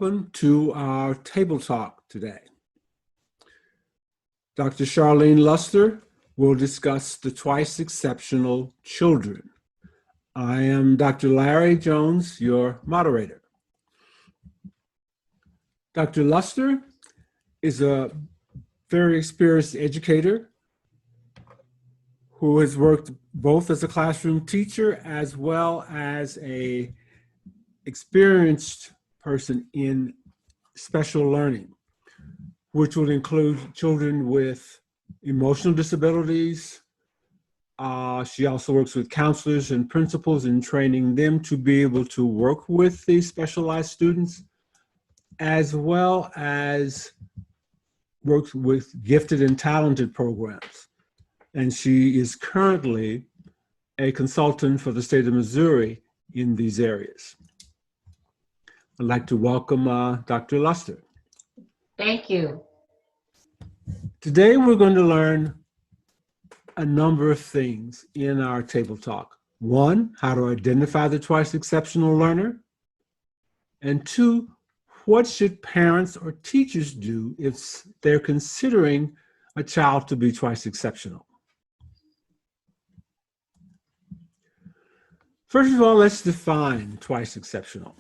welcome to our table talk today. Dr. Charlene Luster will discuss the twice exceptional children. I am Dr. Larry Jones, your moderator. Dr. Luster is a very experienced educator who has worked both as a classroom teacher as well as an experienced person in special learning, which would include children with emotional disabilities. She also works with counselors and principals in training them to be able to work with these specialized students, as well as works with gifted and talented programs. And she is currently a consultant for the state of Missouri in these areas. I'd like to welcome Dr. Luster. Thank you. Today we're going to learn a number of things in our table talk. One, how to identify the twice exceptional learner. And two, what should parents or teachers do if they're considering a child to be twice exceptional? First of all, let's define twice exceptional.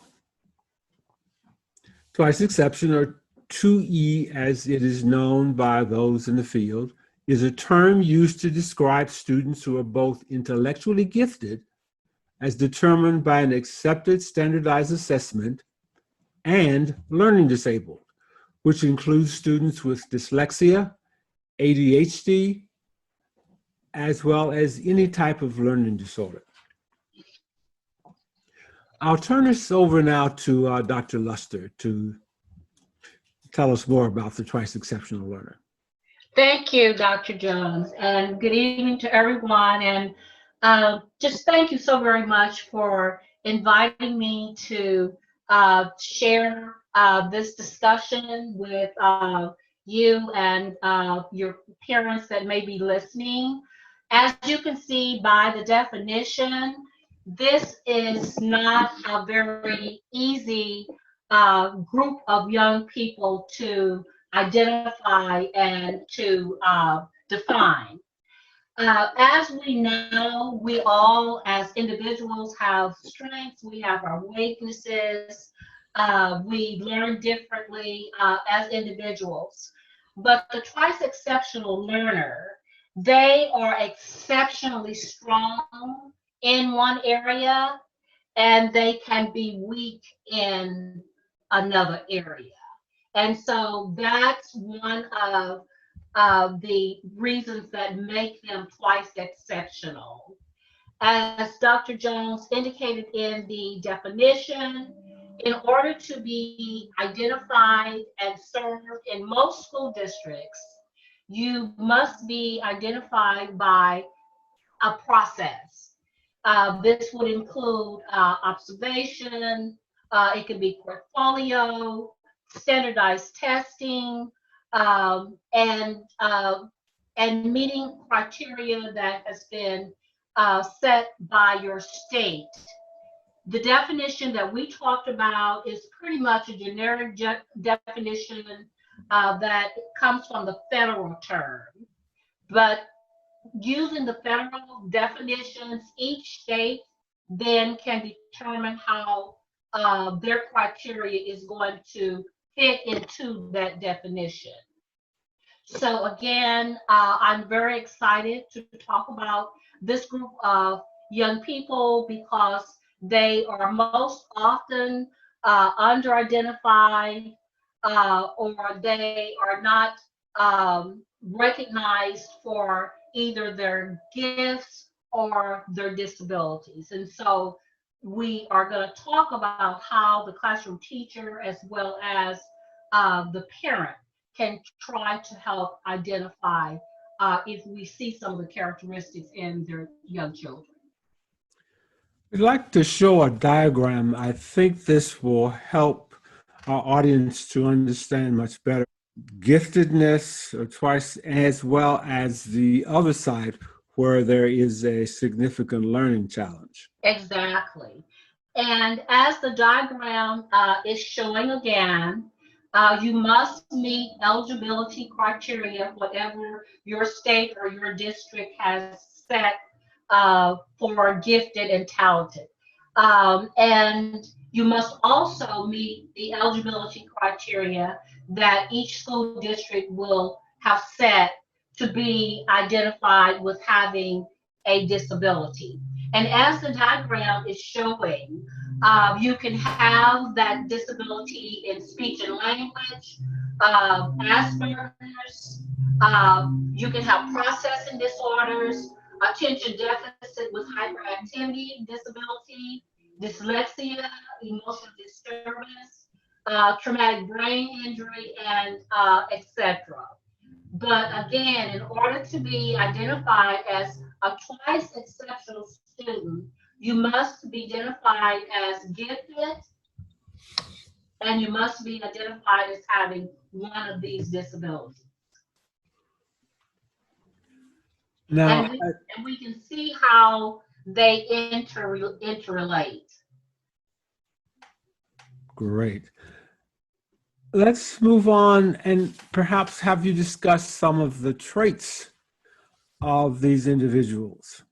Twice exceptional, or 2E as it is known by those in the field, is a term used to describe students who are both intellectually gifted, as determined by an accepted standardized assessment, and learning disabled, which includes students with dyslexia, ADHD, as well as any type of learning disorder. I'll turn this over now to Dr. Luster to tell us more about the twice exceptional learner. Thank you, Dr. Jones, and good evening to everyone. And just thank you so very much for inviting me to share this discussion with you and your parents that may be listening. As you can see by the definition, this is not a very easy group of young people to identify and to define. As we know, we all as individuals have strengths, we have our weaknesses, we learn differently as individuals. But the twice exceptional learner, they are exceptionally strong in one area and they can be weak in another area. And so that's one of the reasons that make them twice exceptional. As Dr. Jones indicated in the definition, in order to be identified and served in most school districts, you must be identified by a process. This would include observation, it could be portfolio, standardized testing, and meeting criteria that has been set by your state. The definition that we talked about is pretty much a generic definition that comes from the federal term. But using the federal definitions, each state then can determine how their criteria is going to fit into that definition. So again, I'm very excited to talk about this group of young people because they are most often under-identified or they are not recognized for either their gifts or their disabilities. And so we are going to talk about how the classroom teacher as well as the parent can try to help identify if we see some of the characteristics in their young children. I'd like to show a diagram. I think this will help our audience to understand much better giftedness or twice, as well as the other side where there is a significant learning challenge. Exactly. And as the diagram is showing again, you must meet eligibility criteria, whatever your state or your district has set for gifted and talented. And you must also meet the eligibility criteria that each school district will have set to be identified with having a disability. And as the diagram is showing, you can have that disability in speech and language, Asperger's, you can have processing disorders, attention deficit with hyperactivity disability, dyslexia, emotional disturbance, traumatic brain injury, and etc. But again, in order to be identified as a twice exceptional student, you must be identified as gifted and you must be identified as having one of these disabilities. Now, And we can see how they interrelate. great. Let's move on and perhaps have you discuss some of the traits of these individuals.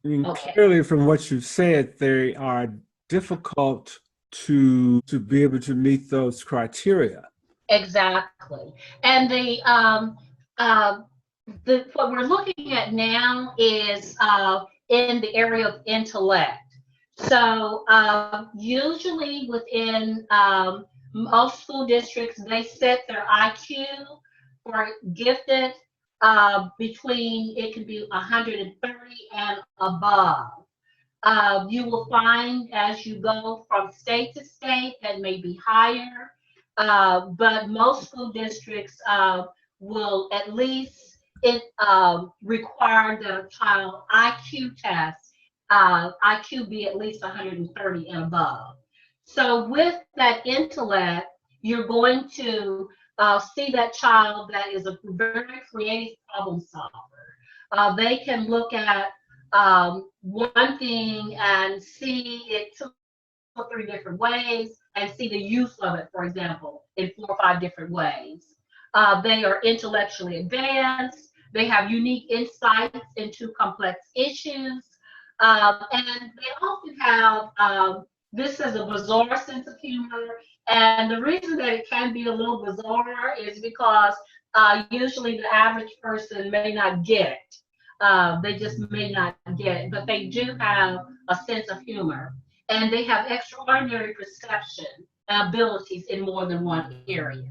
I mean, Okay. clearly from what you've said, they are difficult to be able to meet those criteria. Exactly. And what we're looking at now is in the area of intellect. So usually within most school districts, they set their IQ for gifted between, it can be 130 and above. You will find as you go from state to state that may be higher, but most school districts will at least require that a child IQ test, IQ be at least 130 and above. So with that intellect, you're going to see that child that is a very creative problem solver. They can look at one thing and see it two or three different ways and see the use of it, for example, in 4 or 5 different ways. They are intellectually advanced. They have unique insights into complex issues. And they often have this is a bizarre sense of humor. And the reason that it can be a little bizarre is because usually the average person may not get it. They just may not get it, but they do have a sense of humor. And they have extraordinary perception and abilities in more than one area.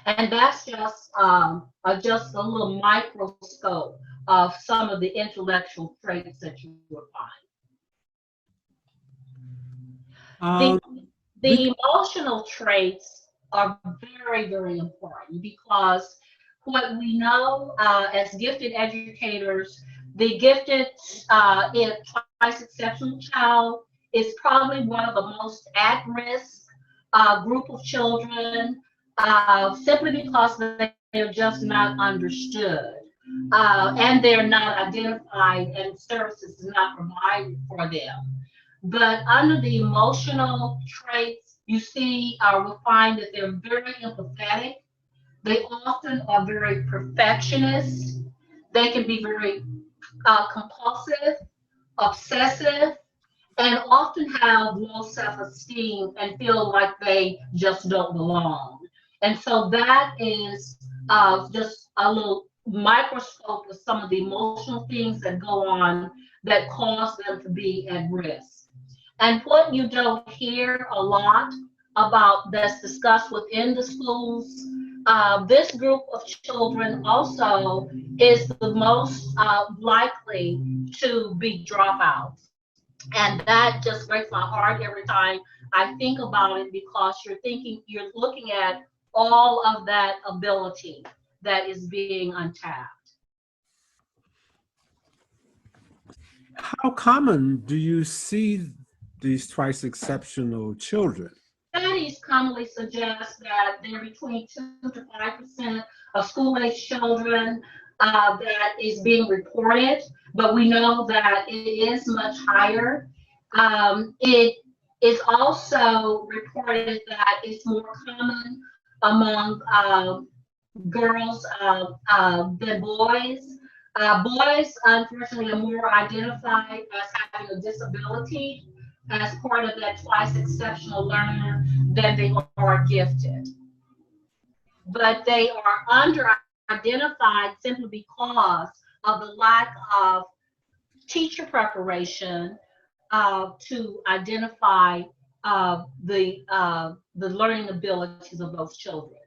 And that's just a little microscope of some of the intellectual traits that you will find. The emotional traits are very, very important because what we know as gifted educators, the gifted twice exceptional child is probably one of the most at-risk group of children simply because they're just not understood and they're not identified and services not provided for them. But under the emotional traits, you see, we'll find that they're very empathetic. They often are very perfectionist. They can be very compulsive, obsessive, and often have low self-esteem and feel like they just don't belong. And so that is just a little microscope of some of the emotional things that go on that cause them to be at risk. And what you don't hear a lot about that's discussed within the schools, this group of children also is the most likely to be dropouts. And that just breaks my heart every time I think about it because you're looking at all of that ability that is being untapped. How common do you see these twice exceptional children? Studies commonly suggest that they're between 2 to 5% of school-age children that is being reported, but we know that it is much higher. It is also reported that it's more common among girls than boys. Boys, unfortunately, are more identified as having a disability as part of that twice exceptional learner than they are gifted. But they are under identified simply because of the lack of teacher preparation to identify the learning abilities of those children.